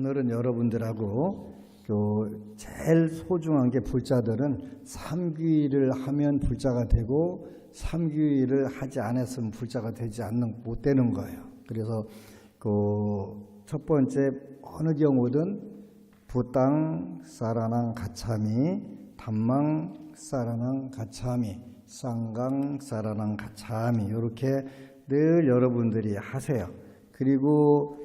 오늘은 여러분들하고 제일 소중한 게 불자들은 삼귀를 하면 불자가 되고 삼귀를 하지 않았으면 불자가 되지 않는 못 되는 거예요. 그래서 첫 번째 어느 경우든 부땅 사라낭 가차미, 담망 사라낭 가차미, 쌍강 사라낭 가차미 이렇게 늘 여러분들이 하세요. 그리고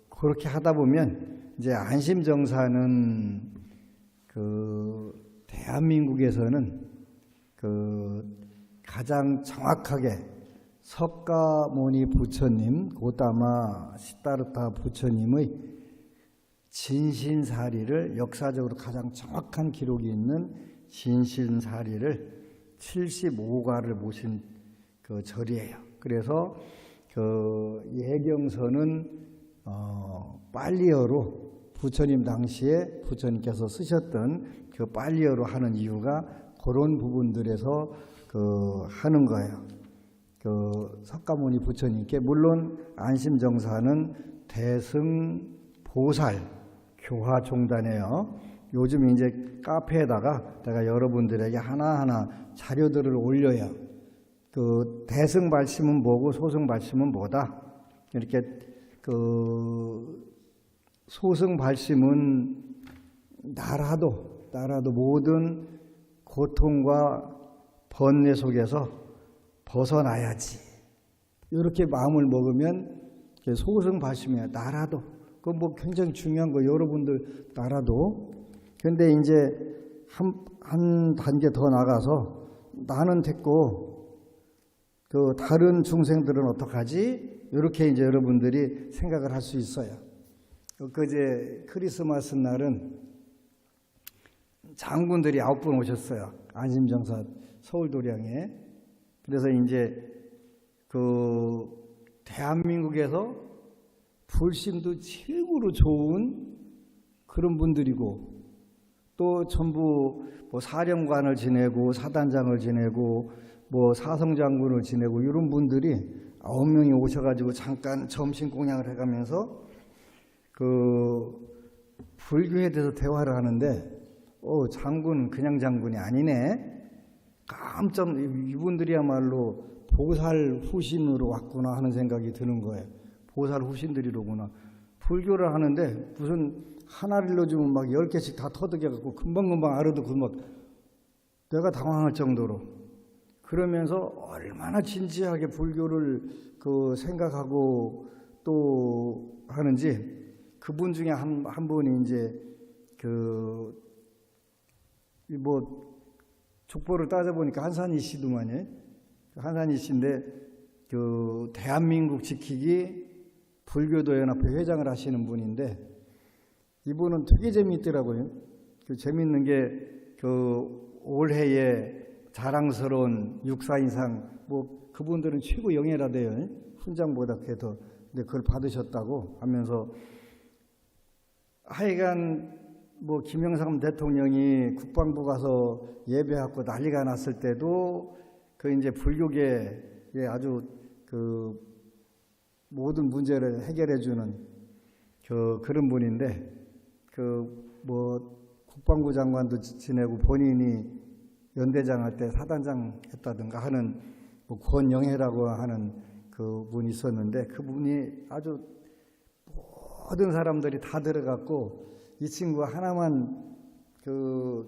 그렇게 하다 보면 이제 안심정사는 대한민국에서는 가장 정확하게 석가모니 부처님, 고다마 시다르타 부처님의 진신사리를 역사적으로 가장 정확한 기록이 있는 진신사리를 75가를 모신 절이에요. 그래서 예경서는 빨리어로 부처님 당시에 부처님께서 쓰셨던 빨리어로 하는 이유가 그런 부분들에서 하는 거예요. 석가모니 부처님께 물론 안심정사는 대승보살 교화종단이에요. 요즘 이제 카페에다가 내가 여러분들에게 하나하나 자료들을 올려요. 대승발심은 뭐고 소승발심은 뭐다. 이렇게 소승발심은 나라도 모든 고통과 번뇌 속에서 벗어나야지. 이렇게 마음을 먹으면 소승발심이야. 나라도. 그건 뭐 굉장히 중요한 거 여러분들 나라도. 근데 이제 한 단계 더 나가서 나는 됐고 다른 중생들은 어떡하지? 이렇게 이제 여러분들이 생각을 할 수 있어요. 그제 크리스마스 날은 장군들이 9분 오셨어요. 안심정사 서울도량에. 그래서 이제 대한민국에서 불심도 최고로 좋은 그런 분들이고 또 전부 뭐 사령관을 지내고 사단장을 지내고 뭐 사성장군을 지내고 이런 분들이 9명이 오셔가지고 잠깐 점심 공양을 해가면서 불교에 대해서 대화를 하는데 장군 그냥 장군이 아니네. 깜짝 이분들이야말로 보살 후신으로 왔구나 하는 생각이 드는 거예요. 보살 후신들이로구나. 불교를 하는데 무슨 하나를 일러주면 막 10개씩 다 터득해갖고 금방금방 알아듣고 막 내가 당황할 정도로 그러면서 얼마나 진지하게 불교를 생각하고 또 하는지 그분 중에 한 분이 이제 뭐 족보를 따져보니까 한산이 씨더만요. 한산이 씨인데 대한민국 지키기 불교도 연합회 회장을 하시는 분인데 이분은 되게 재미있더라고요. 재미있는 게 올해의 자랑스러운 육사인상 뭐 그분들은 최고 영예라대요. 훈장보다 그게 더. 근데 그걸 받으셨다고 하면서 하여간 뭐 김영삼 대통령이 국방부 가서 예배하고 난리가 났을 때도 이제 불교계에 아주 모든 문제를 해결해 주는 그런 분인데 뭐 국방부 장관도 지내고 본인이 연대장 할 때 사단장 했다든가 하는 뭐 권영혜라고 하는 그분이 있었는데 그분이 아주 모든 사람들이 다 들어갔고 이 친구 하나만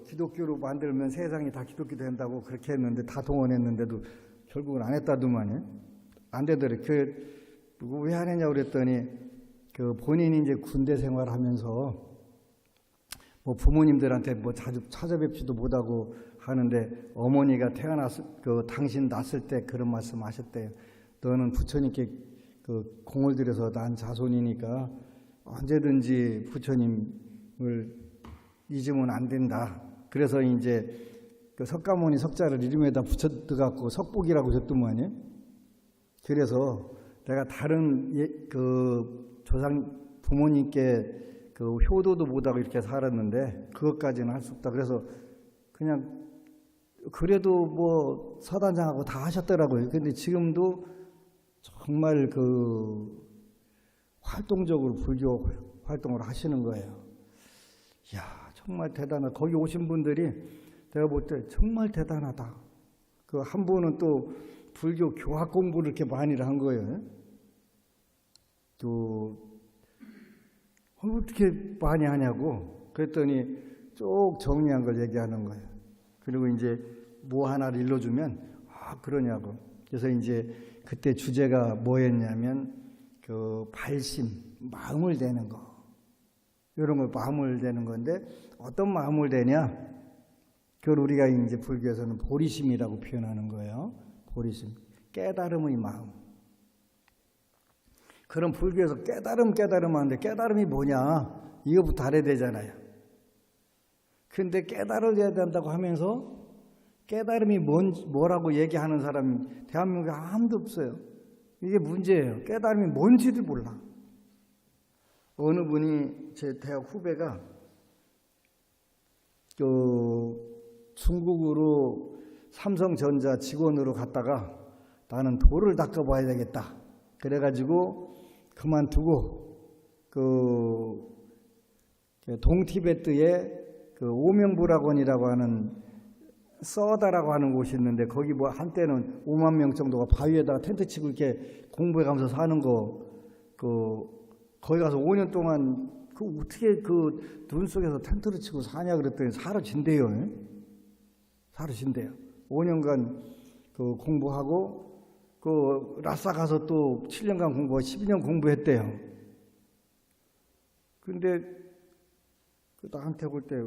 기독교로 만들면 세상이 다 기독교 된다고 그렇게 했는데 다 동원했는데도 결국은 안 했다더만요. 안 되더래. 왜 안 했냐고 그랬더니 본인이 이제 군대 생활하면서 뭐 부모님들한테 뭐 자주 찾아뵙지도 못하고 하는데 어머니가 당신 낳았을 때 그런 말씀 하셨대요. 너는 부처님께 공을 들여서 난 자손이니까 언제든지 부처님을 잊으면 안 된다. 그래서 이제 석가모니 석자를 이름에다 붙여갖고 석복이라고 줬더만요. 그래서 내가 다른 조상 부모님께 효도도 못하고 이렇게 살았는데 그것까지는 할 수 없다. 그래서 그냥 그래도 뭐 사단장하고 다 하셨더라고요. 근데 지금도 정말 활동적으로 불교 활동을 하시는 거예요. 이야, 정말 대단하다. 거기 오신 분들이 내가 볼 때 정말 대단하다. 그 한 분은 또 불교 교학 공부를 이렇게 많이 한 거예요. 또 어떻게 많이 하냐고 그랬더니 쭉 정리한 걸 얘기하는 거예요. 그리고 이제 뭐 하나를 일러주면 그러냐고. 그래서 이제 그때 주제가 뭐였냐면 그 발심, 마음을 대는 거. 이런 걸 마음을 대는 건데 어떤 마음을 대냐? 그걸 우리가 이제 불교에서는 보리심이라고 표현하는 거예요. 보리심, 깨달음의 마음. 그럼 불교에서 깨달음 하는데 깨달음이 뭐냐? 이거부터 알아야 되잖아요. 근데 깨달아야 된다고 하면서 깨달음이 뭐라고 얘기하는 사람이 대한민국에 아무도 없어요. 이게 문제예요. 깨달음이 뭔지도 몰라. 어느 분이 제 대학 후배가 중국으로 삼성전자 직원으로 갔다가 나는 돌을 닦아봐야 되겠다. 그래가지고 그만두고 동티베트에 오명불학원이라고 하는 서다라고 하는 곳이 있는데 거기 뭐 한때는 5만 명 정도가 바위에다가 텐트 치고 이렇게 공부해 가면서 사는 거 거기 가서 5년 동안 어떻게 눈 속에서 텐트를 치고 사냐 그랬더니 사라진대요. 사라진대요. 5년간 공부하고 라싸 가서 또 7년간 공부하고 12년 공부했대요. 근데 나한테 올 때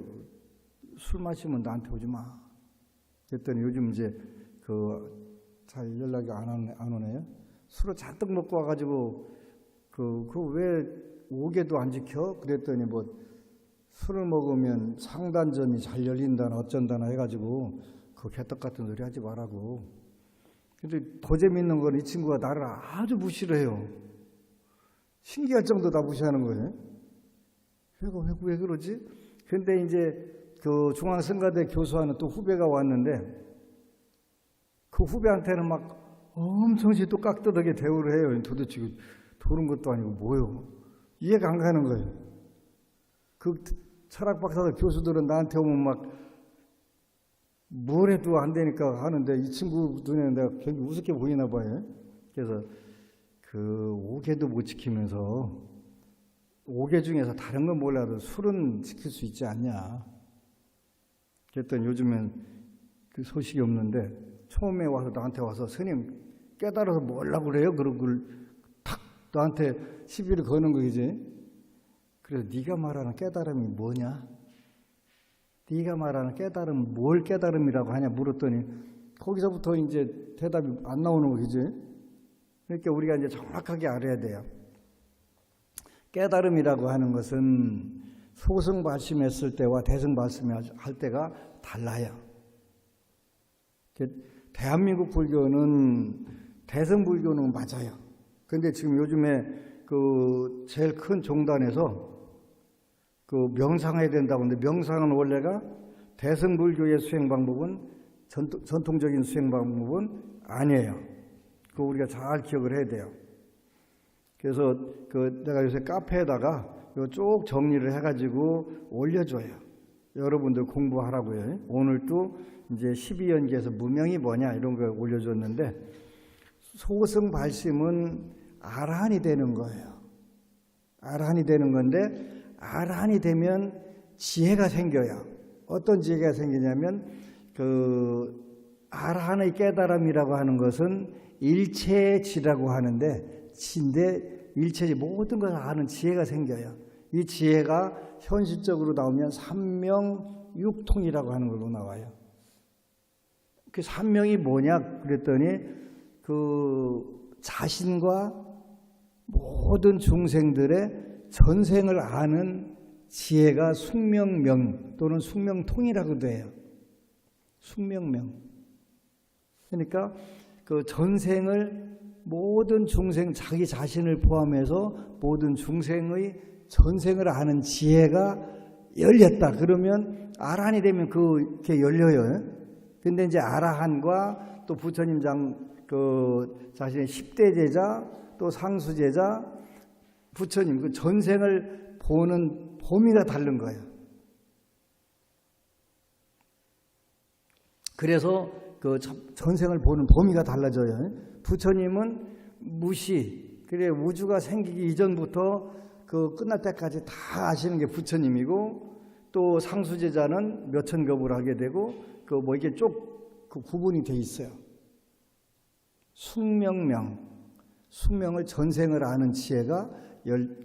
술 마시면 나한테 오지 마. 그랬더니 요즘 이제 잘 연락이 안 오네요. 술을 잔뜩 먹고 와가지고 왜 5개도 안 지켜? 그랬더니 뭐 술을 먹으면 상단전이 잘 열린다나 어쩐다나 해가지고 그 개떡 같은 소리 하지 말라고. 근데 더 재밌는 건 이 친구가 나를 아주 무시를 해요. 신기할 정도 다 무시하는 거예요. 왜 그러지? 근데 이제 중앙성가대 교수하는 또 후배가 왔는데 그 후배한테는 막 엄청 또 깍듯하게 대우를 해요. 도대체 도는 것도 아니고 뭐요? 이해가 안 가는 거예요. 그 철학 박사들 교수들은 나한테 오면 막 뭘 해도 안 되니까 하는데 이 친구 눈에는 내가 굉장히 우습게 보이나 봐요. 그래서 5개도 못 지키면서 5개 중에서 다른 건 몰라도 술은 지킬 수 있지 않냐. 그랬더니 요즘엔 그 소식이 없는데 처음에 나한테 와서 스님 깨달아서 뭐라고 그래요? 그러고 탁 나한테 시비를 거는 거지. 그래서 네가 말하는 깨달음이 뭐냐? 네가 말하는 깨달음 뭘 깨달음이라고 하냐 물었더니 거기서부터 이제 대답이 안 나오는 거지. 그러니까 우리가 이제 정확하게 알아야 돼요. 깨달음이라고 하는 것은 소승 발심했을 때와 대승 발심할 때가 달라요. 대한민국 불교는 대승 불교는 맞아요. 근데 지금 요즘에 제일 큰 종단에서 명상해야 된다고 하는데 명상은 원래가 대승 불교의 수행 방법은 전통적인 수행 방법은 아니에요. 그거 우리가 잘 기억을 해야 돼요. 그래서 내가 요새 카페에다가 쭉 정리를 해가지고 올려줘요. 여러분들 공부하라고요. 오늘도 이제 12연기에서 무명이 뭐냐 이런 걸 올려줬는데 소승 발심은 아라한이 되는 거예요. 아라한이 되는 건데 아라한이 되면 지혜가 생겨요. 어떤 지혜가 생기냐면 아라한의 깨달음이라고 하는 것은 일체의 지라고 하는데 지인데 일체의 모든 것을 아는 지혜가 생겨요. 이 지혜가 현실적으로 나오면 삼명육통이라고 하는 걸로 나와요. 그 삼명이 뭐냐 그랬더니 자신과 모든 중생들의 전생을 아는 지혜가 숙명명 또는 숙명통이라고도 해요. 숙명명. 그러니까 전생을 모든 중생 자기 자신을 포함해서 모든 중생의 전생을 아는 지혜가 열렸다. 그러면 아라한이 되면 그게 열려요. 근데 이제 아라한과 또 부처님 자신의 10대 제자 또 상수 제자 부처님 그 전생을 보는 범위가 다른 거예요. 그래서 그 전생을 보는 범위가 달라져요. 부처님은 무시, 그래 우주가 생기기 이전부터 그 끝날 때까지 다 아시는 게 부처님이고, 또 상수제자는 몇천겁을 하게 되고 그 뭐 이게 쭉 그 구분이 돼 있어요. 숙명을 전생을 아는 지혜가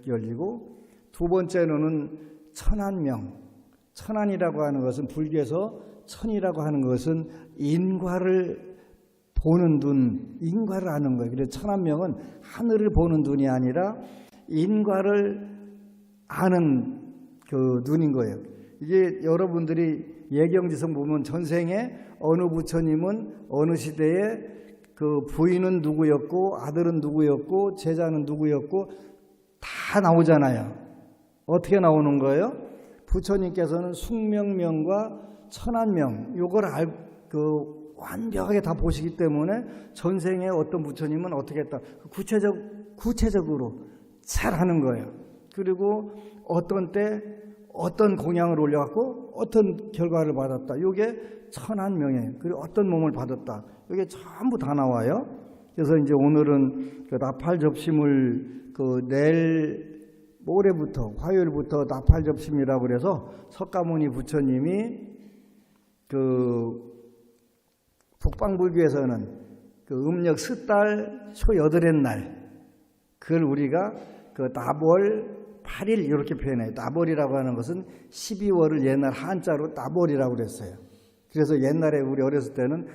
열리고, 두 번째로는 천안이라고 하는 것은 불교에서 천이라고 하는 것은 인과를 보는 눈, 인과를 아는 거예요. 그래서 천안명은 하늘을 보는 눈이 아니라 인과를 아는 그 눈인 거예요. 이게 여러분들이 예경지성 보면 전생에 어느 부처님은 어느 시대에 그 부인은 누구였고 아들은 누구였고 제자는 누구였고 다 나오잖아요. 어떻게 나오는 거예요? 부처님께서는 숙명명과 천안명 요걸 완벽하게 다 보시기 때문에 전생에 어떤 부처님은 어떻게 했다 구체적으로 잘 하는 거예요. 그리고 어떤 때 어떤 공양을 올려갖고 어떤 결과를 받았다. 요게 천안명이에요. 그리고 어떤 몸을 받았다. 이게 전부 다 나와요. 그래서 이제 오늘은 그 나팔 접심을 내일 모레부터 화요일부터 나팔 접심이라고 그래서 석가모니 부처님이 북방불교에서는 음력 스달 초 여덟의 날 그걸 우리가 나벌 8일 이렇게 표현해요. 나벌이라고 하는 것은 12월을 옛날 한자로 나벌이라고 그랬어요. 그래서 옛날에 우리 어렸을 때는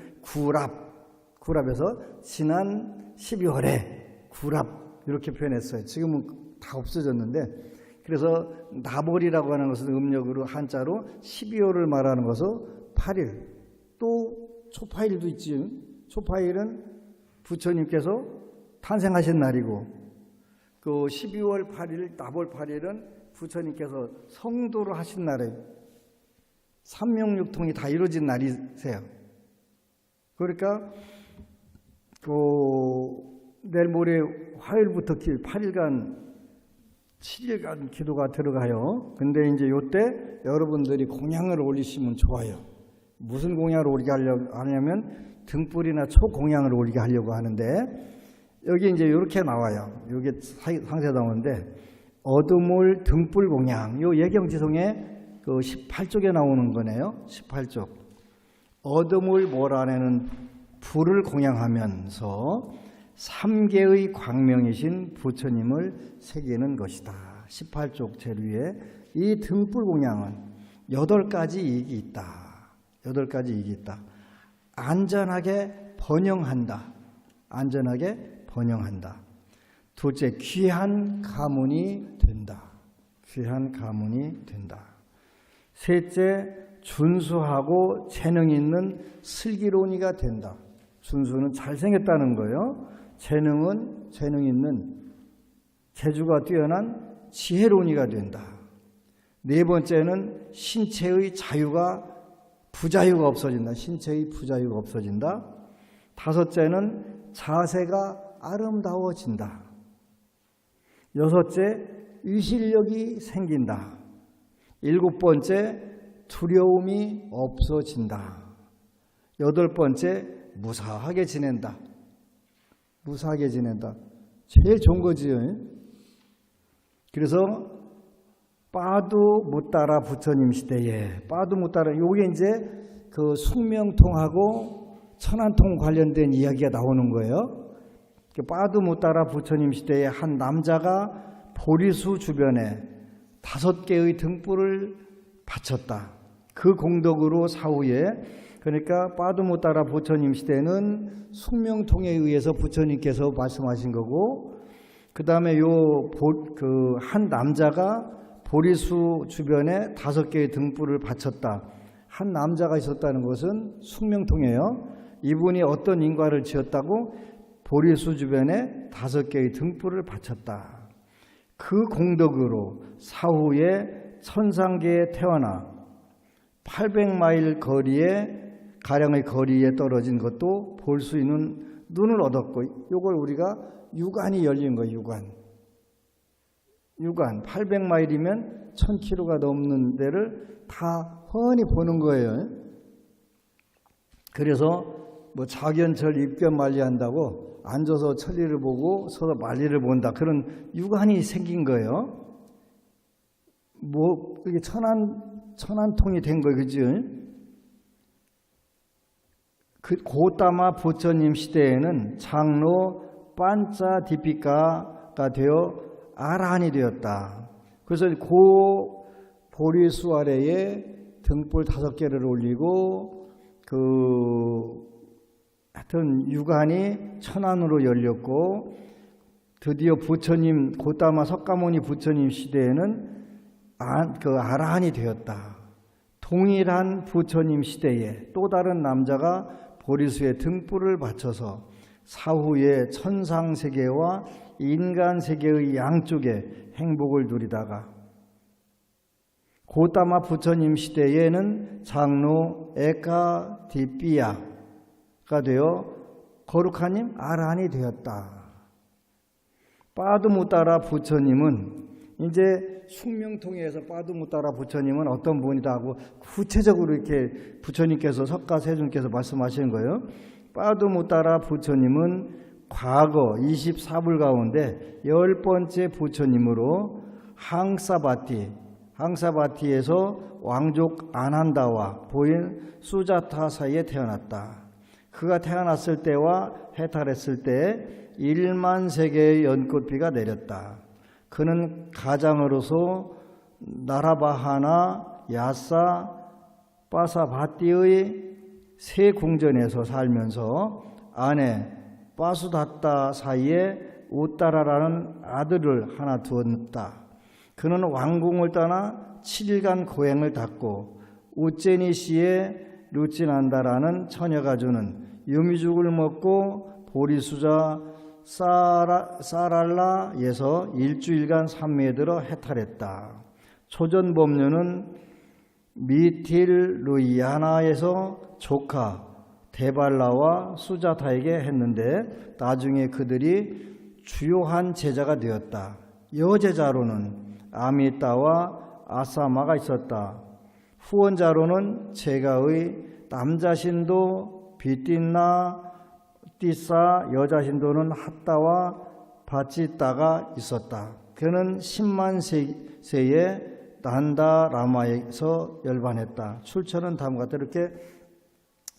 구랍에서 지난 12월에 구랍 이렇게 표현했어요. 지금은 다 없어졌는데, 그래서 나벌이라고 하는 것은 음력으로 한자로 12월을 말하는 것은 8일, 또 초파일도 있지. 초파일은 부처님께서 탄생하신 날이고, 그 12월 8일 나벌 8일은 부처님께서 성도를 하신 날에 삼명육통이 다 이루어진 날이세요. 그러니까 내일 모레 화요일부터 8일간 7일간 기도가 들어가요. 근데 이제 요때 여러분들이 공양을 올리시면 좋아요. 무슨 공양을 올리게 하냐면 등불이나 초공양을 올리게 하려고 하는데, 여기 이제 이렇게 나와요. 여기 상세 나오는데, 어두물 등불 공양, 요 예경지성에 18쪽에 나오는 거네요. 18쪽. 어두물 몰 안에는 불을 공양하면서 3개의 광명이신 부처님을 새기는 것이다. 18쪽 제일 위에 이 등불 공양은 8가지 이익이 있다. 8가지 이익이 있다. 안전하게 번영한다. 안전하게 번영한다. 둘째, 귀한 가문이 된다. 귀한 가문이 된다. 셋째, 준수하고 재능 있는 슬기로운이가 된다. 준수는 잘생겼다는 거예요. 재능은 재능 있는 재주가 뛰어난 지혜로운이가 된다. 네 번째는 신체의 부자유가 없어진다. 신체의 부자유가 없어진다. 다섯째는 자세가 아름다워진다. 여섯째, 위실력이 생긴다. 일곱 번째, 두려움이 없어진다. 여덟 번째, 무사하게 지낸다. 무사하게 지낸다. 제일 좋은 거지요. 그래서 빠두 무따라 부처님 시대에 빠두 무따라, 요게 이제 숙명통하고 천안통 관련된 이야기가 나오는 거예요. 빠두 무따라 부처님 시대에 한 남자가 보리수 주변에 5개의 등불을 바쳤다. 그 공덕으로 사후에, 그러니까 빠두 무따라 부처님 시대는 숙명통에 의해서 부처님께서 말씀하신 거고, 그 다음에 한 남자가 보리수 주변에 5개의 등불을 바쳤다. 한 남자가 있었다는 것은 숙명통이에요. 이분이 어떤 인과를 지었다고? 보리수 주변에 5개의 등불을 바쳤다. 그 공덕으로 사후에 천상계에 태어나 800마일 가량의 거리에 떨어진 것도 볼 수 있는 눈을 얻었고, 이걸 우리가 유관이 열린 거예요. 유관 800마일이면 1000km가 넘는 데를 다 훤히 보는 거예요. 그래서 뭐 자견철 입견 만리한다고 앉아서 천리를 보고 서서 만리를 본다, 그런 유관이 생긴 거예요. 뭐 이게 천안통이 된 거예요, 그죠? 그 고따마 부처님 시대에는 장로 반짜 디피카가 되어 아라한이 되었다. 그래서 고 보리수 아래에 등불 5개를 올리고 하여튼 유관이 천안으로 열렸고, 드디어 부처님 고따마 석가모니 부처님 시대에는 아라한이 되었다. 동일한 부처님 시대에 또 다른 남자가 보리수에 등불을 바쳐서 사후에 천상세계와 인간세계의 양쪽에 행복을 누리다가 고따마 부처님 시대에는 장로 에카디피아가 되어 거룩하님 아라한이 되었다. 빠두무따라 부처님은 이제 숙명통에서 빠두무따라 부처님은 어떤 분이다 하고 구체적으로 이렇게 부처님께서 석가세존께서 말씀하시는 거예요. 빠두무따라 부처님은 과거 24불 가운데 10번째 부처님으로 항사바티에서 왕족 아난다와 부인 수자타 사이에 태어났다. 그가 태어났을 때와 해탈했을 때 1만 세계의 연꽃비가 내렸다. 그는 가장으로서 나라바하나 야사 빠사바티의 세 궁전에서 살면서 아내 빠수다타 사이에 우따라라는 아들을 하나 두었다. 그는 왕궁을 떠나 7일간 고행을 닫고 우제니 씨의 루치난다라는 처녀가 주는 유미죽을 먹고 보리수자 사랄라에서 일주일간 산매에 들어 해탈했다. 초전법료는 미틸루이아나에서 조카 데발라와 수자타에게 했는데 나중에 그들이 주요한 제자가 되었다. 여제자로는 아미따와 아사마가 있었다. 후원자로는 제가의 남자신도 비띠나 띠사, 여자신도는 핫다와 바치따가 있었다. 그는 10만 세에 난다라마에서 열반했다. 출처는 다음과 같다. 이렇게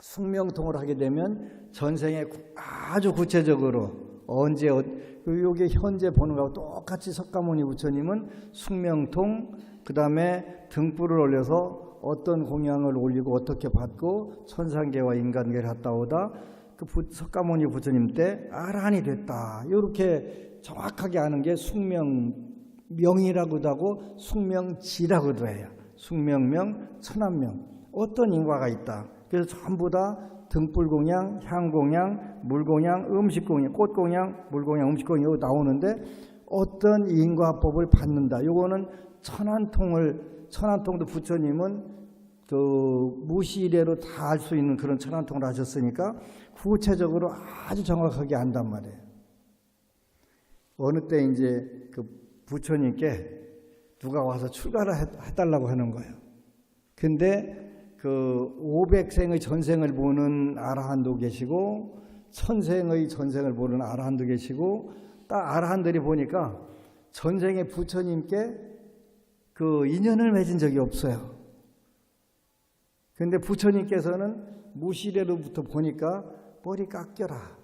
숙명통을 하게 되면 전생에 아주 구체적으로 언제 요게 현재 보는 거하고 똑같이 석가모니 부처님은 숙명통, 그 다음에 등불을 올려서 어떤 공양을 올리고 어떻게 받고 천상계와 인간계를 갔다 오다 그 석가모니 부처님 때 아라한이 됐다. 이렇게 정확하게 아는 게 숙명명이라고도 하고 숙명지라고도 해요. 숙명명, 천안명. 어떤 인과가 있다. 그래서 전부 다 등불공양, 향공양, 물공양, 음식공양, 꽃공양, 물공양, 음식공양 나오는데 어떤 인과법을 받는다. 요거는 천안통도 부처님은 그 무시이래로 다 알 수 있는 그런 천안통을 하셨으니까 구체적으로 아주 정확하게 안단 말이에요. 어느 때 이제 그 부처님께 누가 와서 출가를 해달라고 하는 거예요. 근데 그 500생의 전생을 보는 아라한도 계시고 1000생의 전생을 보는 아라한도 계시고 딱 아라한들이 보니까 전생에 부처님께 그 인연을 맺은 적이 없어요. 근데 부처님께서는 무시래로부터 보니까 머리 깎여라.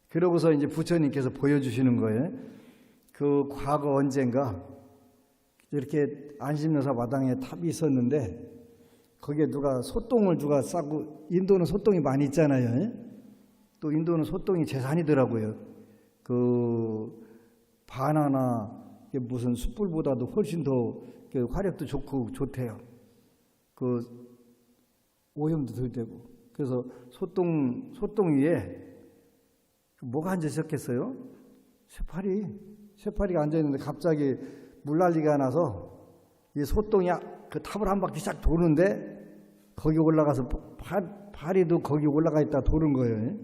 그러고서 이제 부처님께서 보여주시는 거예요. 그 과거 언젠가 이렇게 안심여사 마당에 탑이 있었는데 거기에 소똥을 누가 싸고, 인도는 소똥이 많이 있잖아요. 또 인도는 소똥이 재산이더라고요. 그 바나나 무슨 숯불보다도 훨씬 더 화력도 좋고 좋대요. 그 오염도 덜 되고. 그래서 소똥 위에 뭐가 앉아 있었겠어요? 쇠파리가 앉아 있는데 갑자기 물난리가 나서 이 소똥이 그 탑을 한 바퀴 싹 도는데 거기 올라가서 파리도 거기 올라가 있다 도는 거예요.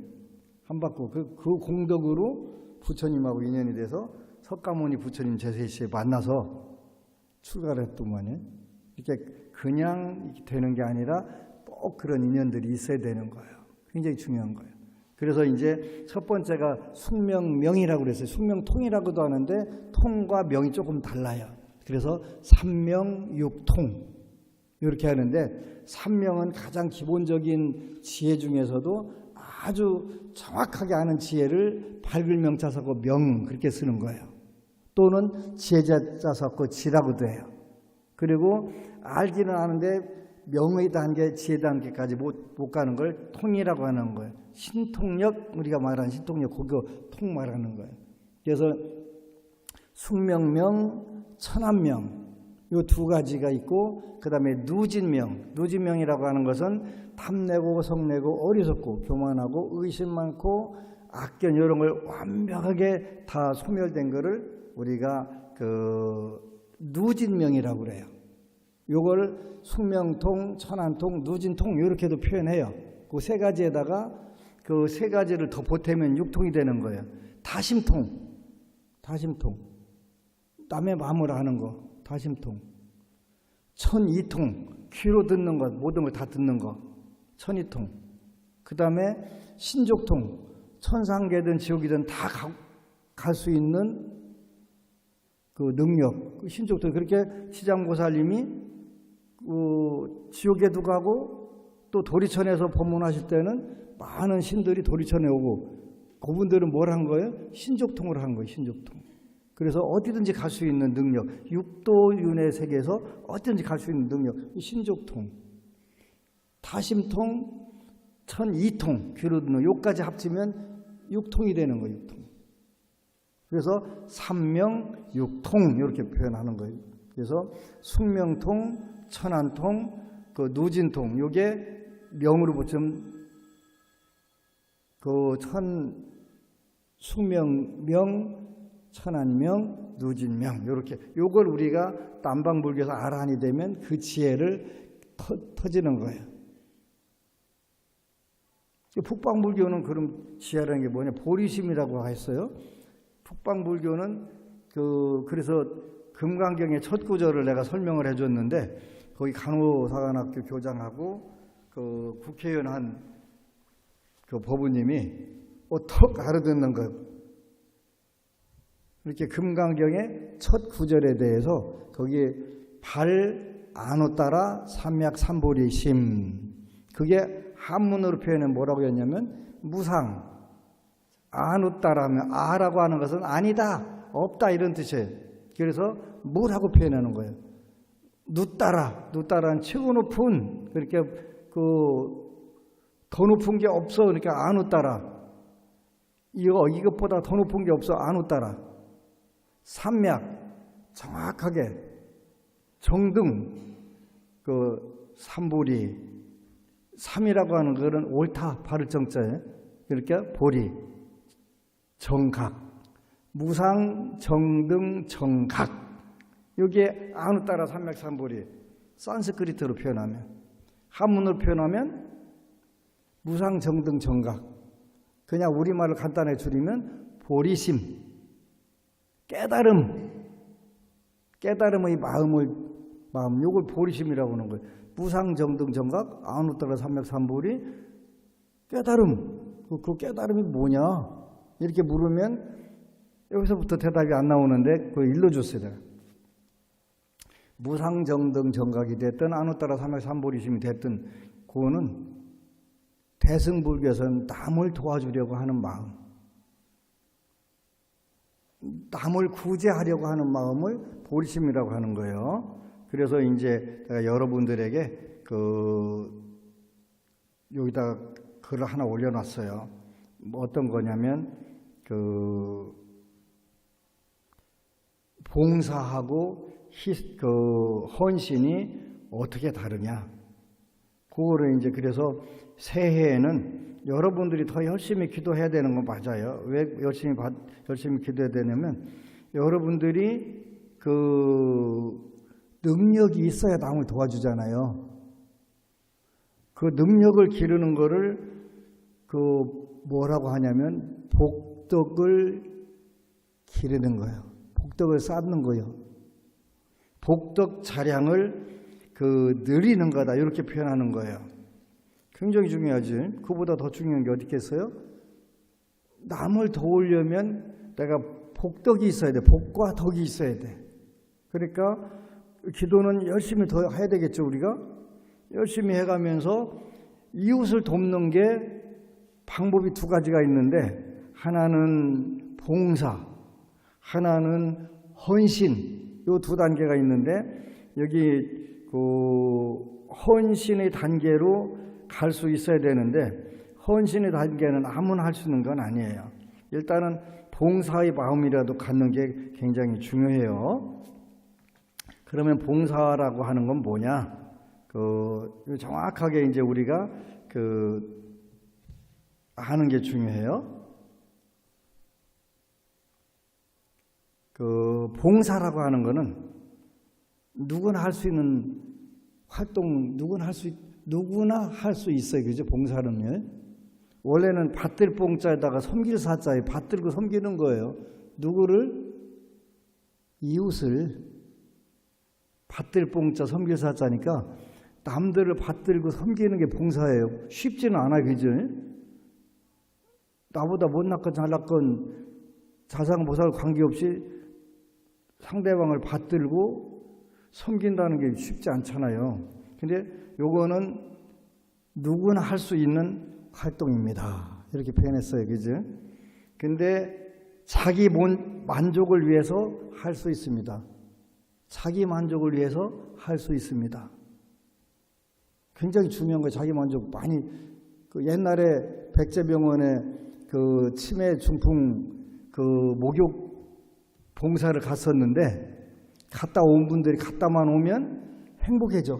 한 바퀴. 그 공덕으로 부처님하고 인연이 돼서 석가모니 부처님 제세시에 만나서 출가를 했더만요. 이렇게 그냥 되는 게 아니라 꼭 그런 인연들이 있어야 되는 거예요. 굉장히 중요한 거예요. 그래서 이제 첫 번째가 숙명명이라고 그랬어요. 숙명통이라고도 하는데 통과 명이 조금 달라요. 그래서 삼명육통 이렇게 하는데, 삼명은 가장 기본적인 지혜 중에서도 아주 정확하게 아는 지혜를 밝을 명자 섞고 명 그렇게 쓰는 거예요. 또는 지혜자 섞고 지라고도 해요. 그리고 알기는 아는데 명의 단계, 지혜 단계까지 못 가는 걸 통이라고 하는 거예요. 신통력, 우리가 말하는 신통력, 그거 통 말하는 거예요. 그래서 숙명명, 천안명 이 두 가지가 있고, 그 다음에 누진명, 누진명이라고 하는 것은 탐내고 성내고 어리석고 교만하고 의심 많고 악견 이런 걸 완벽하게 다 소멸된 거를 우리가 그 누진명이라고 그래요. 요걸 숙명통, 천안통, 누진통 이렇게도 표현해요. 그 세 가지에다가 그 세 가지를 더 보태면 육통이 되는 거예요. 다심통, 다심통. 남의 마음을 아는 거, 다심통. 천이통, 귀로 듣는 것, 모든 걸 다 듣는 거, 천이통. 그 다음에 신족통, 천상계든 지옥이든 다 갈 수 있는 그 능력, 그 신족통. 그렇게 지장보살님이 지옥에도 가고 또 도리천에서 법문하실 때는 많은 신들이 도리천에 오고, 그분들은 뭘 한 거예요? 신족통을 한 거예요, 신족통. 그래서 어디든지 갈 수 있는 능력, 육도윤회 세계에서 어디든지 갈 수 있는 능력, 신족통. 다심통, 천이통, 귀로 듣는 요까지 합치면 육통이 되는 거예요, 육통. 그래서 삼명육통 이렇게 표현하는 거예요. 그래서 숙명통, 천안통, 그 누진통, 요게 명으로 붙이면 그 숙명명, 천안명, 누진명 이렇게, 요걸 우리가 남방불교에서 아란이 되면 그 지혜를 터지는 거예요. 북방불교는 그럼 지혜라는 게 뭐냐? 보리심이라고 했어요. 북방불교는 그래서 금강경의 첫 구절을 내가 설명을 해줬는데, 거기 간호사관학교 교장하고 그 국회의원 한 그 법우님이 턱 알아듣는 거. 이렇게 금강경의 첫 구절에 대해서 거기에 발 안오 따라 삼약 삼보리심, 그게 한문으로 표현은 뭐라고 했냐면 무상, 안오 따라 하면 아라고 하는 것은 아니다, 없다 이런 뜻이에요. 그래서 뭐라고 표현하는 거예요? 누 따라는 최고 높은, 그렇게 더 높은 게 없어. 그러니까 안오 따라, 이것보다 더 높은 게 없어, 안오 따라. 삼약, 정확하게. 정등, 삼보리, 삼이라고 하는 것은 옳다, 바를 정자에. 그러니까 보리, 정각, 무상, 정등, 정각. 여기에 안오 따라 삼약 삼보리, 산스크리트로 표현하면, 한문으로 표현하면 무상, 정등, 정각. 그냥 우리말을 간단하게 줄이면 보리심, 깨달음의 마음, 요걸 보리심이라고 하는 거예요. 무상, 정등, 정각, 안오 따라 삼약 삼보리, 깨달음. 그 깨달음이 뭐냐? 이렇게 물으면 여기서부터 대답이 안 나오는데 그걸 일러줬어요. 무상, 정등, 정각이 됐든 안오 따라 삼약 삼보리심이 됐든, 그거는 대승불교에서는 남을 도와주려고 하는 마음, 남을 구제하려고 하는 마음을 보리심이라고 하는 거예요. 그래서 이제 제가 여러분들에게 여기다 글을 하나 올려놨어요. 어떤 거냐면 봉사하고 헌신이 어떻게 다르냐. 그거를 이제, 그래서 새해에는 여러분들이 더 열심히 기도해야 되는 건 맞아요. 왜 열심히 기도해야 되냐면, 여러분들이 능력이 있어야 남을 도와주잖아요. 그 능력을 기르는 거를 뭐라고 하냐면 복덕을 기르는 거예요. 복덕을 쌓는 거예요. 복덕 자량을 늘리는 거다 이렇게 표현하는 거예요. 굉장히 중요하지. 그보다 더 중요한 게 어디 있겠어요? 남을 도우려면 내가 복덕이 있어야 돼. 복과 덕이 있어야 돼. 그러니까 기도는 열심히 더 해야 되겠죠. 우리가 열심히 해가면서 이웃을 돕는 게 방법이 두 가지가 있는데, 하나는 봉사, 하나는 헌신, 이 두 단계가 있는데, 여기 헌신의 단계로 갈 수 있어야 되는데, 헌신의 단계는 아무나 할 수 있는 건 아니에요. 일단은 봉사의 마음이라도 갖는 게 굉장히 중요해요. 그러면 봉사라고 하는 건 뭐냐? 정확하게 이제 우리가 하는 게 중요해요. 봉사라고 하는 거는 누구나 할 수 있는 활동, 누구나 할 수 있어요. 그죠? 봉사는요. 원래는 받들 봉자에다가 섬길 사자에 받들고 섬기는 거예요. 누구를? 이웃을. 받들 봉자 섬길 사자니까 남들을 받들고 섬기는 게 봉사예요. 쉽지는 않아요. 그죠? 나보다 못났건 잘났건 자상보살 관계없이 상대방을 받들고 섬긴다는 게 쉽지 않잖아요. 근데 요거는 누구나 할 수 있는 활동입니다. 이렇게 표현했어요. 그죠? 근데 자기 만족을 위해서 할 수 있습니다. 자기 만족을 위해서 할 수 있습니다. 굉장히 중요한 거예요. 자기 만족 많이. 옛날에 백제병원에 치매 중풍 목욕 봉사를 갔었는데, 갔다 온 분들이 갔다만 오면 행복해져.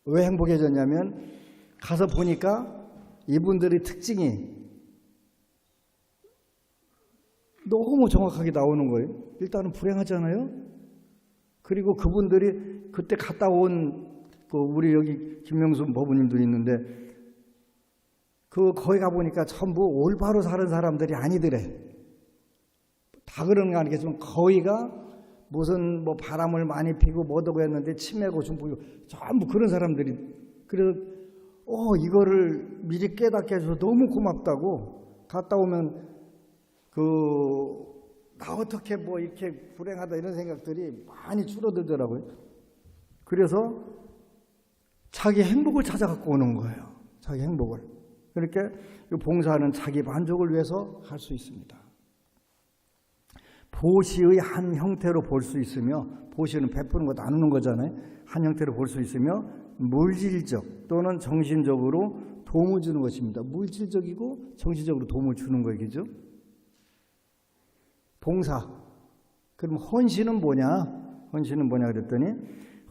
왜 행복해졌냐면, 가서 보니까 이분들의 특징이 너무 정확하게 나오는 거예요. 일단은 불행하잖아요. 그리고 그분들이 그때 갔다 온 우리 여기 김명수 법우님도 있는데, 거기 가보니까 전부 올바로 사는 사람들이 아니더래. 다 그런 거 아니겠지만 거의가 무슨 바람을 많이 피고 뭐도 했는데 치매고 중풍이고 전부 그런 사람들이. 그래서 이거를 미리 깨닫게 해줘서 너무 고맙다고. 갔다 오면 나 어떻게 이렇게 불행하다 이런 생각들이 많이 줄어들더라고요. 그래서 자기 행복을 찾아갖고 오는 거예요. 자기 행복을. 그렇게 봉사는 자기 만족을 위해서 할 수 있습니다. 보시의 한 형태로 볼 수 있으며, 보시는 베푸는 거 나누는 거잖아요. 한 형태로 볼 수 있으며, 물질적 또는 정신적으로 도움을 주는 것입니다. 물질적이고 정신적으로 도움을 주는 거예요. 그죠? 봉사. 그럼 헌신은 뭐냐? 헌신은 뭐냐 그랬더니,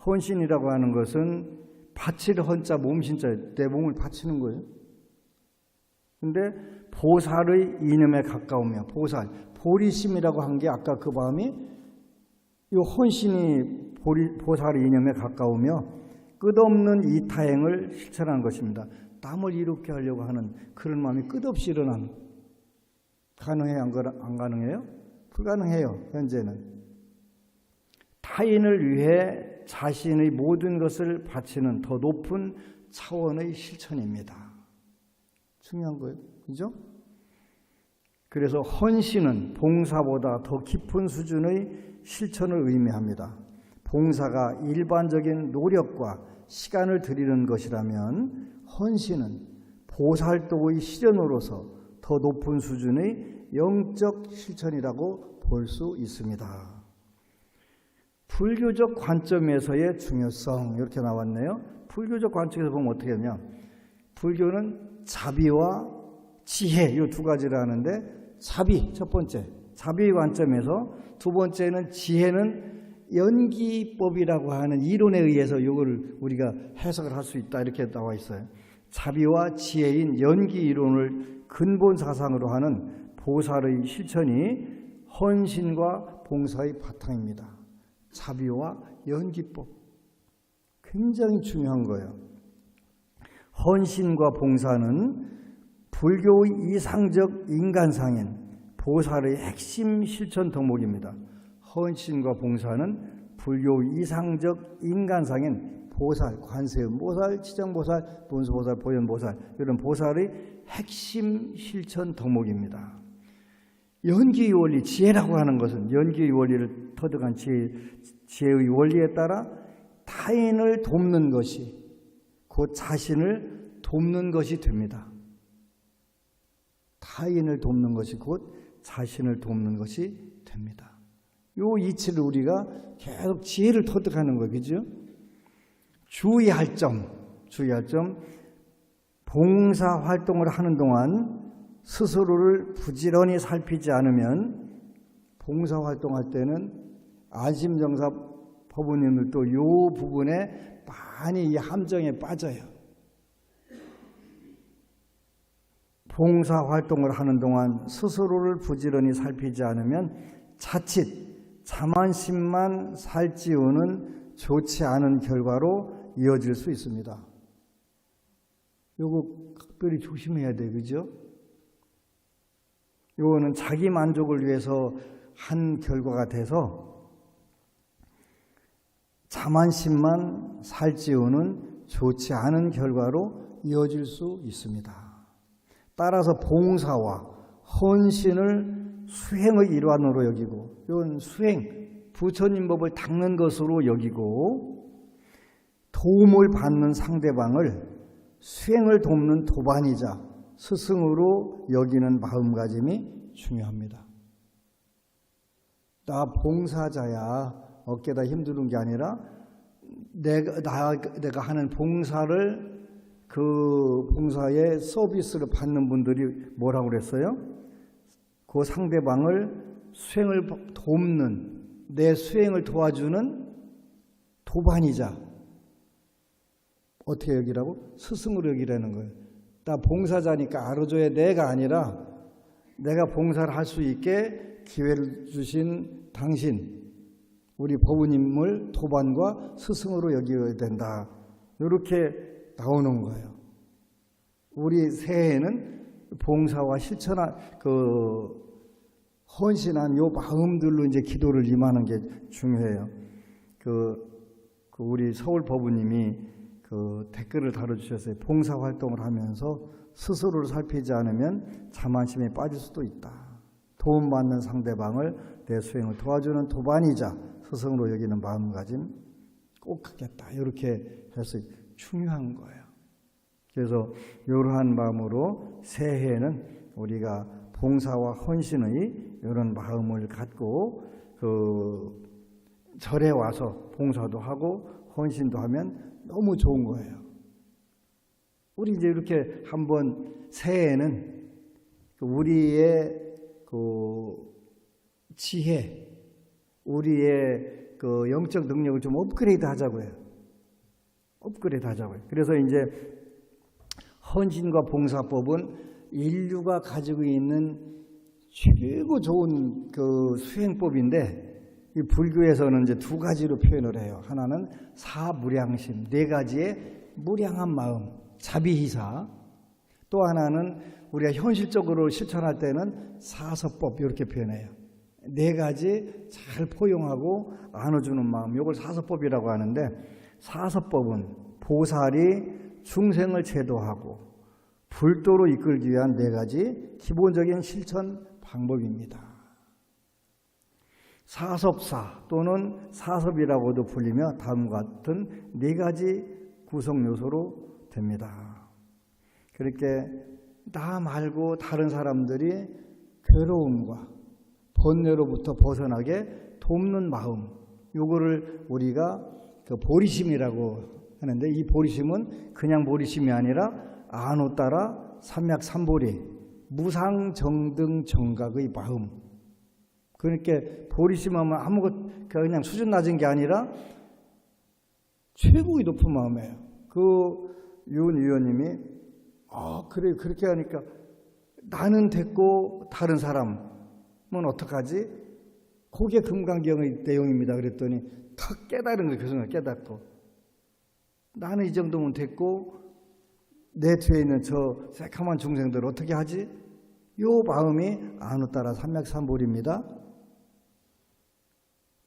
헌신이라고 하는 것은 바칠 헌자 몸신자, 내 몸을 바치는 거예요. 근데 보살의 이념에 가까우며, 보리심이라고 한 게 아까 그 마음이, 이 헌신이 보살의 이념에 가까우며 끝없는 이타행을 실천하는 것입니다. 남을 이롭게 하려고 하는 그런 마음이 끝없이 일어나는. 가능해요? 안 가능해요? 불가능해요. 현재는. 타인을 위해 자신의 모든 것을 바치는 더 높은 차원의 실천입니다. 중요한 거예요. 그죠? 그래서 헌신은 봉사보다 더 깊은 수준의 실천을 의미합니다. 봉사가 일반적인 노력과 시간을 들이는 것이라면, 헌신은 보살도의 실현으로서 더 높은 수준의 영적 실천이라고 볼 수 있습니다. 불교적 관점에서의 중요성, 이렇게 나왔네요. 불교적 관점에서 보면 어떻게 하냐면, 불교는 자비와 지혜, 이 두 가지를 하는데, 자비, 첫 번째, 자비의 관점에서, 두 번째는 지혜는 연기법이라고 하는 이론에 의해서 이걸 우리가 해석을 할 수 있다, 이렇게 나와 있어요. 자비와 지혜인 연기 이론을 근본 사상으로 하는 보살의 실천이 헌신과 봉사의 바탕입니다. 자비와 연기법. 굉장히 중요한 거예요. 헌신과 봉사는 불교의 이상적 인간상인 보살의 핵심 실천 덕목입니다. 헌신과 봉사는 불교 이상적 인간상인 보살, 관세음보살, 지정보살, 문수보살, 보현보살 이런 보살의 핵심 실천 덕목입니다. 연기의 원리, 지혜라고 하는 것은 연기의 원리를 터득한 지혜의 원리에 따라 타인을 돕는 것이 곧 자신을 돕는 것이 됩니다. 타인을 돕는 것이 곧 자신을 돕는 것이 됩니다. 요 이치를 우리가 계속 지혜를 터득하는 거예요. 그죠? 주의할 점, 봉사활동을 하는 동안 스스로를 부지런히 살피지 않으면 봉사활동할 때는 안심정사 법우님들도 요 부분에 많이 이 함정에 빠져요. 봉사활동을 하는 동안 스스로를 부지런히 살피지 않으면 자칫 자만심만 살찌우는 좋지 않은 결과로 이어질 수 있습니다. 요거 특별히 조심해야 돼요. 그죠? 요거는 자기 만족을 위해서 한 결과가 돼서 자만심만 살찌우는 좋지 않은 결과로 이어질 수 있습니다. 따라서 봉사와 헌신을 수행의 일환으로 여기고 이건 수행, 부처님 법을 닦는 것으로 여기고 도움을 받는 상대방을 수행을 돕는 도반이자 스승으로 여기는 마음가짐이 중요합니다. 나 봉사자야 어깨다 힘드는 게 아니라 내가 하는 봉사를 그 봉사의 서비스를 받는 분들이 뭐라고 그랬어요? 그 상대방을 수행을 돕는 내 수행을 도와주는 도반이자 어떻게 여기라고? 스승으로 여기라는 거예요. 나 봉사자니까 알아줘야 내가 아니라 내가 봉사를 할 수 있게 기회를 주신 당신 우리 법우님을 도반과 스승으로 여겨야 된다. 이렇게 나오는 거예요. 우리 새해에는 봉사와 실천한 헌신한 요 마음들로 이제 기도를 임하는 게 중요해요. 우리 서울 법우님이 댓글을 달아주셨어요. 봉사 활동을 하면서 스스로를 살피지 않으면 자만심에 빠질 수도 있다. 도움받는 상대방을 내 수행을 도와주는 도반이자 스승으로 여기는 마음가짐 꼭 갖겠다. 이렇게 해서 중요한 거예요. 그래서 이러한 마음으로 새해에는 우리가 봉사와 헌신의 이런 마음을 갖고 절에 와서 봉사도 하고 헌신도 하면 너무 좋은 거예요. 우리 이제 이렇게 한번 새해에는 우리의 지혜, 우리의 영적 능력을 좀 업그레이드 하자고요. 그래서 이제 헌신과 봉사법은 인류가 가지고 있는 최고 좋은 수행법인데 이 불교에서는 이제 두 가지로 표현을 해요. 하나는 사무량심, 네 가지의 무량한 마음, 자비희사. 또 하나는 우리가 현실적으로 실천할 때는 사서법 이렇게 표현해요. 네 가지 잘 포용하고 안아주는 마음, 이걸 사서법이라고 하는데 사서법은 보살이 중생을 제도하고 불도로 이끌기 위한 네 가지 기본적인 실천 방법입니다. 사섭사 또는 사섭이라고도 불리며 다음과 같은 네 가지 구성 요소로 됩니다. 그렇게 나 말고 다른 사람들이 괴로움과 번뇌로부터 벗어나게 돕는 마음, 요거를 우리가 보리심이라고 하는데 이 보리심은 그냥 보리심이 아니라 안호 따라 삼약삼보리, 무상정등 정각의 마음. 그러니까 보리심하면 아무것도 그냥 수준 낮은 게 아니라 최고의 높은 마음이에요. 윤 위원님이 그래 그렇게 하니까 나는 됐고 다른 사람은 어떡하지? 그게 금강경의 내용입니다. 그랬더니 탁 깨달은 거예요. 그 순간 깨닫고 나는 이 정도면 됐고 내 뒤에 있는 저 새카만 중생들 어떻게 하지? 요 마음이 안호 따라 삼약삼보리입니다.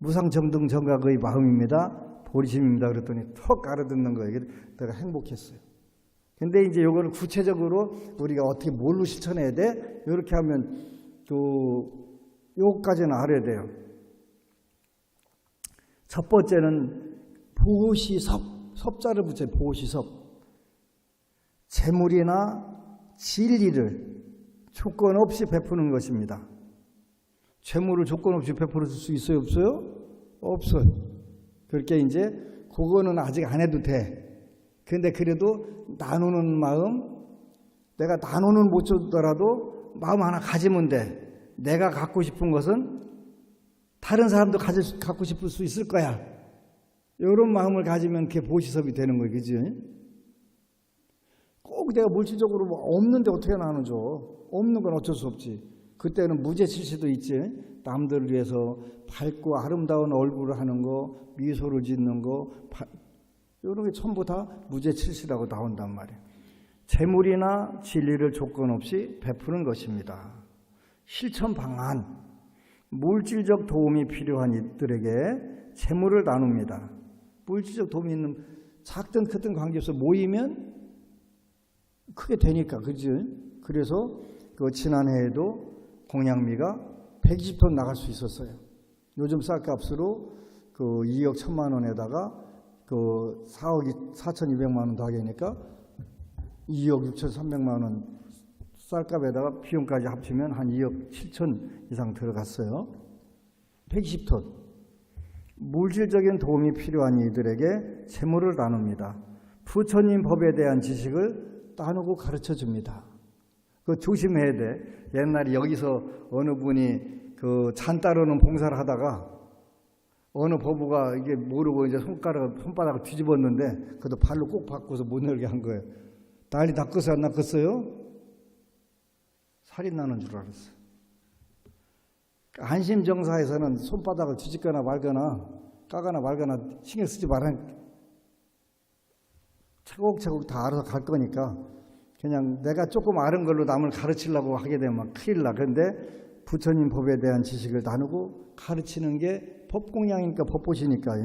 무상정등 정각의 마음입니다. 보리심입니다. 그랬더니 턱 알아듣는 거예요. 내가 행복했어요. 근데 이제 요거를 구체적으로 우리가 어떻게 뭘로 실천해야 돼? 이렇게 하면 요까지는 알아야 돼요. 첫 번째는 보시섭, 섭자를 붙여요. 보시섭. 재물이나 진리를 조건 없이 베푸는 것입니다. 재물을 조건 없이 베풀어 줄 수 있어요? 없어요? 없어요. 그렇게 이제 그거는 아직 안 해도 돼. 근데 그래도 나누는 마음, 내가 나누는 못 주더라도 마음 하나 가지면 돼. 내가 갖고 싶은 것은 다른 사람도 갖고 싶을 수 있을 거야. 이런 마음을 가지면 그게 보시섭이 되는 거예요. 그지? 꼭 내가 물질적으로 없는데 어떻게 나누죠? 없는 건 어쩔 수 없지. 그때는 무죄칠시도 있지. 남들을 위해서 밝고 아름다운 얼굴을 하는 거, 미소를 짓는 거, 이런 게 전부 다 무죄칠시라고 나온단 말이에요. 재물이나 진리를 조건 없이 베푸는 것입니다. 실천 방안, 물질적 도움이 필요한 이들에게 재물을 나눕니다. 물질적 도움이 있는 작든 크든 관계없어 모이면 크게 되니까, 그지? 그래서 그 지난해에도 공양미가 120톤 나갈 수 있었어요. 요즘 쌀값으로 그 2억 1천만 원에다가 그 4억 4,200만 원 더하니까 2억 6,300만 원 쌀값에다가 비용까지 합치면 한 2억 7천 이상 들어갔어요. 120톤. 물질적인 도움이 필요한 이들에게 재물을 나눕니다. 부처님 법에 대한 지식을 나누고 가르쳐 줍니다. 그거 조심해야 돼. 옛날에 여기서 어느 분이 그 잔 따르는 봉사를 하다가 어느 법우가 이게 모르고 이제 손바닥을 뒤집었는데 그것도 발로 꼭 바꿔서 못 열게 한 거예요. 난리 낚았어요? 안 낚았어요? 살인 나는 줄 알았어요. 안심정사에서는 손바닥을 뒤집거나 말거나 까거나 말거나 신경 쓰지 말아. 차곡차곡 다 알아서 갈 거니까 그냥 내가 조금 아는 걸로 남을 가르치려고 하게 되면 큰일 나. 그런데 부처님 법에 대한 지식을 나누고 가르치는 게 법공양이니까 법보시니까.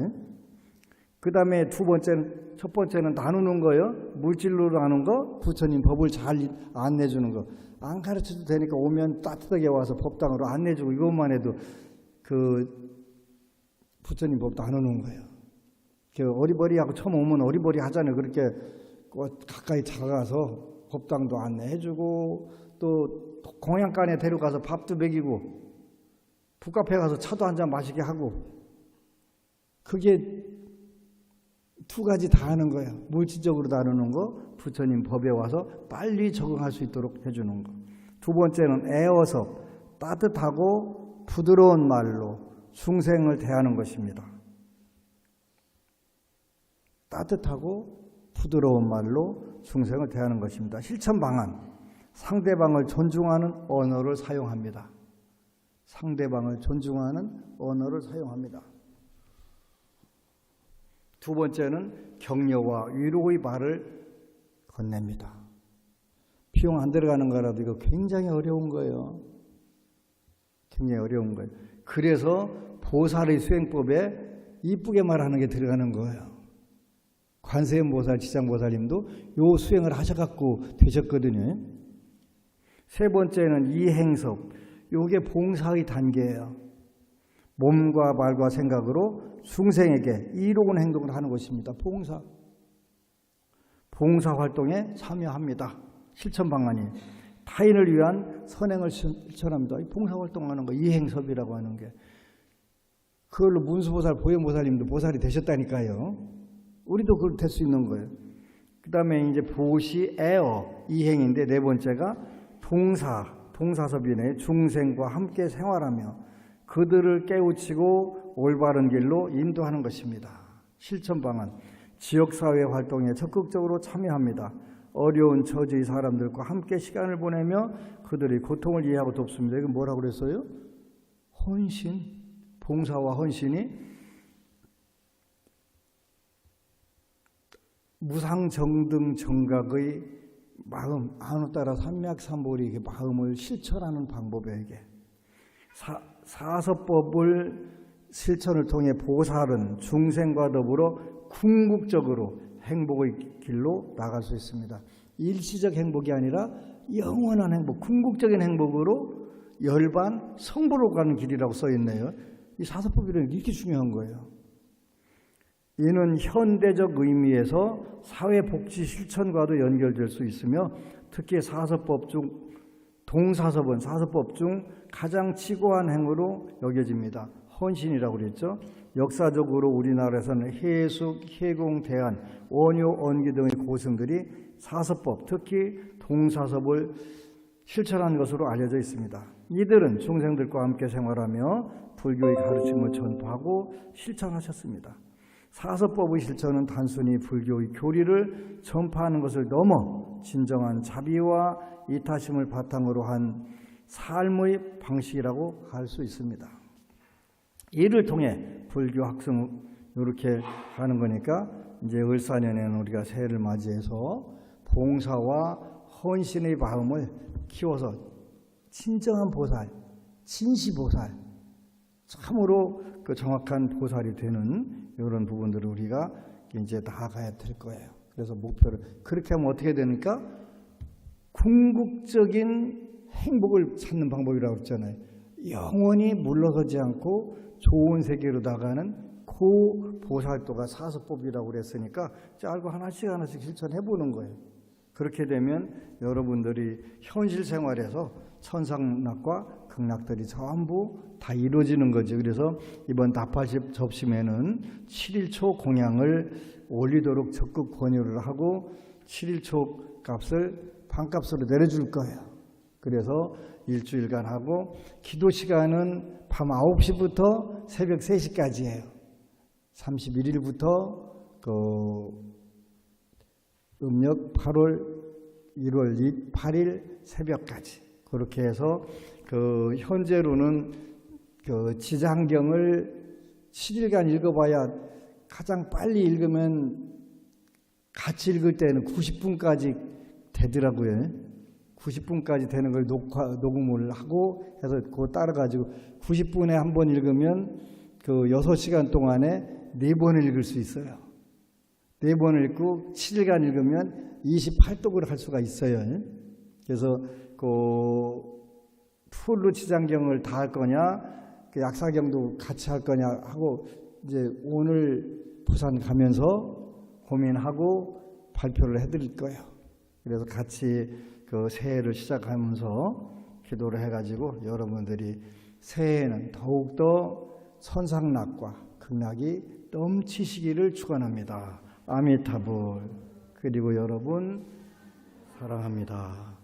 그 다음에 첫 번째는 나누는 거예요. 물질로 나누는 거, 부처님 법을 잘 안내주는 거. 안 가르쳐도 되니까 오면 따뜻하게 와서 법당으로 안내주고 이것만 해도 그 부처님 법 나누는 거예요. 어리버리하고 처음 오면 어리버리 하잖아요. 그렇게 가까이 다가가서 법당도 안내해주고 또 공양간에 데려가서 밥도 먹이고 북카페 가서 차도 한잔 마시게 하고 그게 두 가지 다 하는 거예요. 물질적으로 나누는 거, 부처님 법에 와서 빨리 적응할 수 있도록 해주는 거. 두 번째는 애어섭, 따뜻하고 부드러운 말로 중생을 대하는 것입니다. 따뜻하고 부드러운 말로 중생을 대하는 것입니다. 실천 방안, 상대방을 존중하는 언어를 사용합니다. 상대방을 존중하는 언어를 사용합니다. 두 번째는 격려와 위로의 말을 건넵니다. 비용 안 들어가는 거라도 이거 굉장히 어려운 거예요. 굉장히 어려운 거예요. 그래서 보살의 수행법에 이쁘게 말하는 게 들어가는 거예요. 관세음보살, 지장보살님도 요 수행을 하셔갖고 되셨거든요. 세 번째는 이행섭. 요게 봉사의 단계예요. 몸과 말과 생각으로 중생에게 이로운 행동을 하는 것입니다. 봉사 활동에 참여합니다. 실천 방안이 타인을 위한 선행을 실천합니다. 봉사 활동하는 거 이행섭이라고 하는 게 그걸로 문수보살, 보현보살님도 보살이 되셨다니까요. 우리도 그걸 될 수 있는 거예요. 그 다음에 이제 보시, 애어, 이행인데 네 번째가 동사섭이네. 중생과 함께 생활하며 그들을 깨우치고 올바른 길로 인도하는 것입니다. 실천 방안, 지역사회 활동에 적극적으로 참여합니다. 어려운 처지의 사람들과 함께 시간을 보내며 그들의 고통을 이해하고 돕습니다. 이건 뭐라고 그랬어요? 헌신, 봉사와 헌신이 무상정등 정각의 마음, 안우따라 삼맥삼보리 마음을 실천하는 방법이에요. 이게 사서법을 실천을 통해 보살은 중생과 더불어 궁극적으로 행복의 길로 나갈 수 있습니다. 일시적 행복이 아니라 영원한 행복, 궁극적인 행복으로 열반 성부로 가는 길이라고 써 있네요. 이 사서법이란 이렇게 중요한 거예요. 이는 현대적 의미에서 사회복지 실천과도 연결될 수 있으며 특히 사서법 중 동사서본 사서법 중 가장 치고한 행위로 여겨집니다. 헌신이라고 그랬죠. 역사적으로 우리나라에서는 해숙, 해공, 대안, 원효, 언기 등의 고승들이 사서법, 특히 동사섭을 실천한 것으로 알려져 있습니다. 이들은 중생들과 함께 생활하며 불교의 가르침을 전파하고 실천하셨습니다. 사서법의 실천은 단순히 불교의 교리를 전파하는 것을 넘어 진정한 자비와 이타심을 바탕으로 한 삶의 방식이라고 할 수 있습니다. 이를 통해 불교 학습 이렇게 하는 거니까 이제 을사년에는 우리가 새해를 맞이해서 봉사와 헌신의 마음을 키워서 진정한 보살, 진시보살, 참으로 그 정확한 보살이 되는 이런 부분들을 우리가 이제 나아가야 될 거예요. 그래서 목표를 그렇게 하면 어떻게 되니까 궁극적인 행복을 찾는 방법이라고 했잖아요. 영원히 물러서지 않고 좋은 세계로 나가는 그 보살도가 사서법이라고 그랬으니까 짧고 하나씩 실천해 보는 거예요. 그렇게 되면 여러분들이 현실 생활에서 천상락과 극락들이 전부 다 이루어지는 거죠. 그래서 이번 나팔십 접심에는 7일초 공양을 올리도록 적극 권유를 하고 7일초 값을 반값으로 내려줄 거예요. 그래서 일주일간 하고 기도 시간은 밤 9시부터 새벽 3시까지예요. 31일부터 음력 8월 1월 8일 새벽까지 그렇게 해서 현재로는 지장경을 7일간 읽어봐야 가장 빨리 읽으면 같이 읽을 때는 90분까지 되더라고요. 90분까지 되는 걸 녹음을 하고 해서 그거 따라가지고 90분에 한 번 읽으면 6시간 동안에 4번을 읽을 수 있어요. 4번을 읽고 7일간 읽으면 28독을 할 수가 있어요. 그래서 풀로 지장경을 다 할 거냐, 약사경도 같이 할 거냐 하고 이제 오늘 부산 가면서 고민하고 발표를 해드릴 거예요. 그래서 같이 새해를 시작하면서 기도를 해가지고 여러분들이 새해에는 더욱더 선상락과 극락이 넘치시기를 축원합니다. 아미타불. 그리고 여러분 사랑합니다.